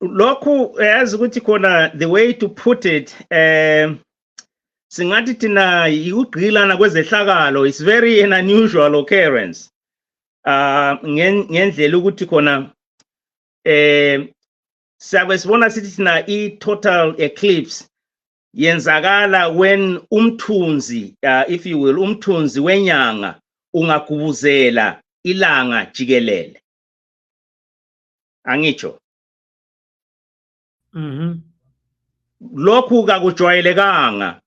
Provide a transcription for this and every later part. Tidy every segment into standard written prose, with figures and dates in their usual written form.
lokhu yazi ukuthi khona the way to put it singathi thina ikugqilana kwezehlakalo is very an unusual occurrence ngendlela ukuthi khona siyabe sibona sithi thina i-total eclipse yenzakala when umthunzi if you will umthunzi wenyanga ungagubuzela ilanga jikelele angitsho lokhu kakujwayelekanga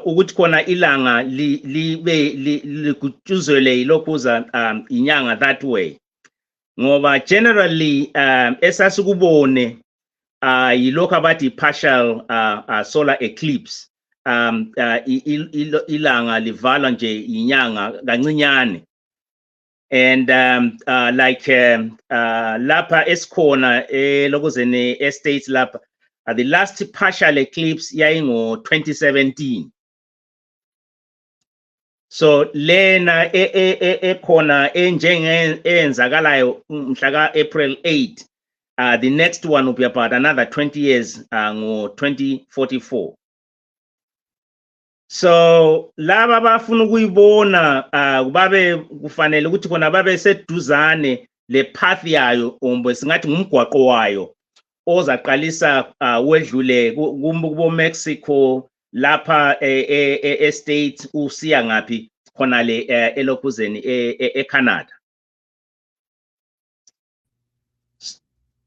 ukuthi khona ilanga libe likutshuzele lokhuza inyanga that way ngoba generally esasikubone yilokho abathi partial solar eclipse ilanga livala nje inyanga kancinyane and like lapha esikhona lokuzene estates lapha the last partial eclipse yayingo 2017 so lena ekhona enzakalayo mhla ka April 8 the next one will be about another 20 years ngo 2044 so laba bafuna ukuyibona kubabe kufanele ukuthi khona babe seduzane le path yayo ombe singathi ngumgwaqo wayo ozaqalisa wedlule kubo Mexico lapha estate usiya ngapi khona le elokhuzeni eCanada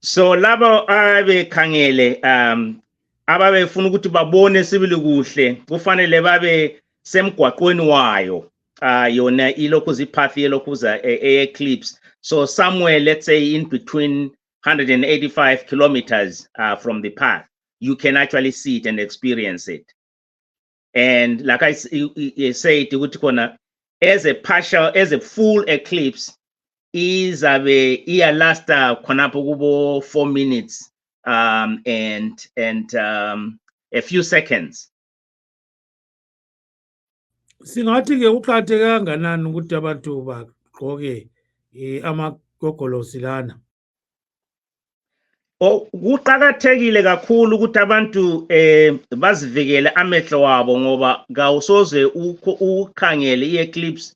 so laba abekhangele ababefuna ukuthi babone sibili kuhle kufanele babe semgwaqweni wayo yona ilokhuza ipath yelokhuza eclipse so somewhere let's say in between 185 kilometers from the path you can actually see it and experience it and like I said ukuthi khona as a full eclipse izabe iyalasta khonapho kubo 4 minutes and a few seconds singathi ke uqhatheke kanganani ukuthi abantu bagqoke amagogolosi lana kuqakathekile kakhulu ukuthi abantu bazivikele amehlo wabo ngoba ngawusoze ukhangele ieclipse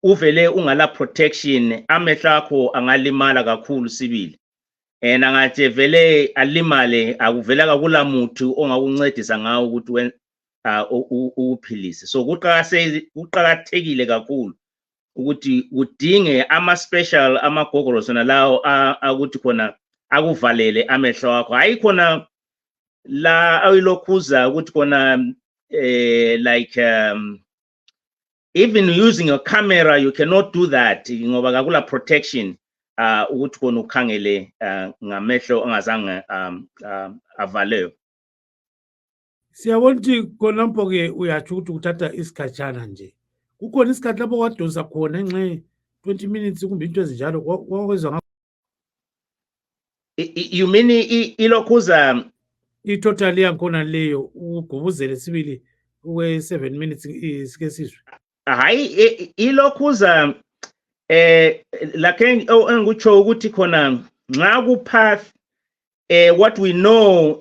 uvele ungala protection amehlo akho angalimala kakhulu sibili angathi vele alimale akuvela kakula muntu ongakuncedisa ngawo ukuthi uphilise so kuqakathekile kakhulu ukuthi udinge ama special amagogolosi nalawo ukuthi khona akuvalele amehlo akho hayi khona la ayilokhuza ukuthi khona like even using a camera you cannot do that ngoba kakula protection ukuthi khona ukhangele ngamehlo angazange avaleyo siyabona ukuthi khona mpo ke uyathi ukuthi uthatha isikhatshana nje kukhona isikhathi lapho kwadonsa khona enxe 20 minutes kumbe into ezinjalo kwakwezwa you mean ilokhuza total yakhona leyo ugubuzele sibili kwe 7 minutes isike sizwe hayi ilokhuza like engikutsho ukuthi khona nxa ku path what we know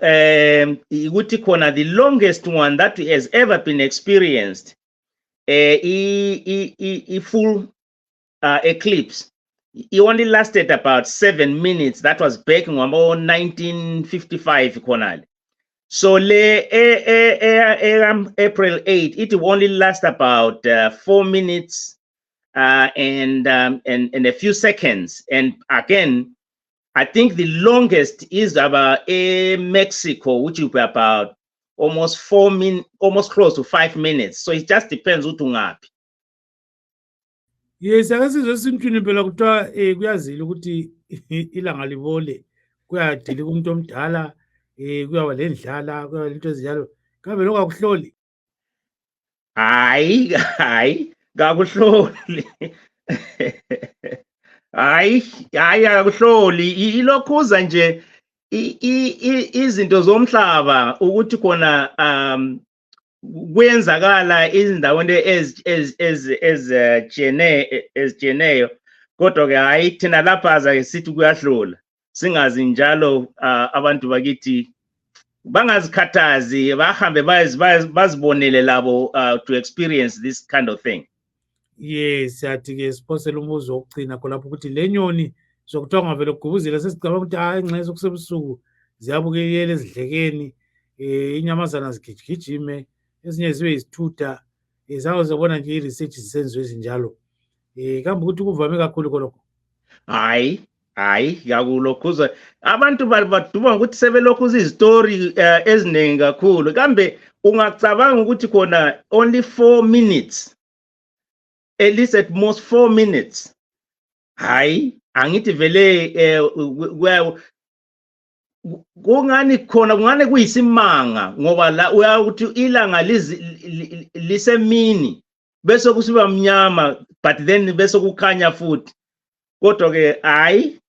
ukuthi khona the longest one that has ever been experienced full eclipse it only lasted about 7 minutes that was back in 1955 khonale so le April 8 it will only last about 4 minutes and a few seconds and again I think the longest is about Mexico which will be about almost 4 minutes almost close to 5 minutes so it just depends ukuthi ungaphi yes akasizwe simthini phela kuthiwa kuyazile ukuthi ilanga libole kuyadili kumuntu omdala kuyaba lendlala kuyaba into ezinjalo kambe lokho akuhloli hayi kakuhloli hayi akuhloli ilokhuza nje izinto zomhlaba ukuthi khona kwenzakala izindaweni ezijeneyo kodwa ke hayi thina lapha sithi kuyahlula singazi njalo abantu bakithi bangazikhathazi bahambe bazibonele labo to experience this kind of thing. Yes, siyathi ke siphosela umuzo wokugcina khonapho ukuthi le nyoni zokuthiwa ngavele kugubuzela sesicabanga ukuthi hayi nxa sokusebusuku ziyabukela ezidlekeni inyamazana zigijime ezinye zibe yisithutha zange zibona nje i-research zisenziwe ezinjalo kambe ukuthi kuvame kakhulu khonokho. Hayi yakulokhuza abantu baduma ukuthi sebelokhu izistory eziningi kakhulu kambe ungacabanga ukuthi khona only 4 minutes, at least at most 4 minutes. Hayi angithi vele kungani khona kungani kuyisimanga ngoba la uyakuthi ilanga lisemini bese kusiba mnyama but then bese kukhanya futhi. Kodwa ke hayi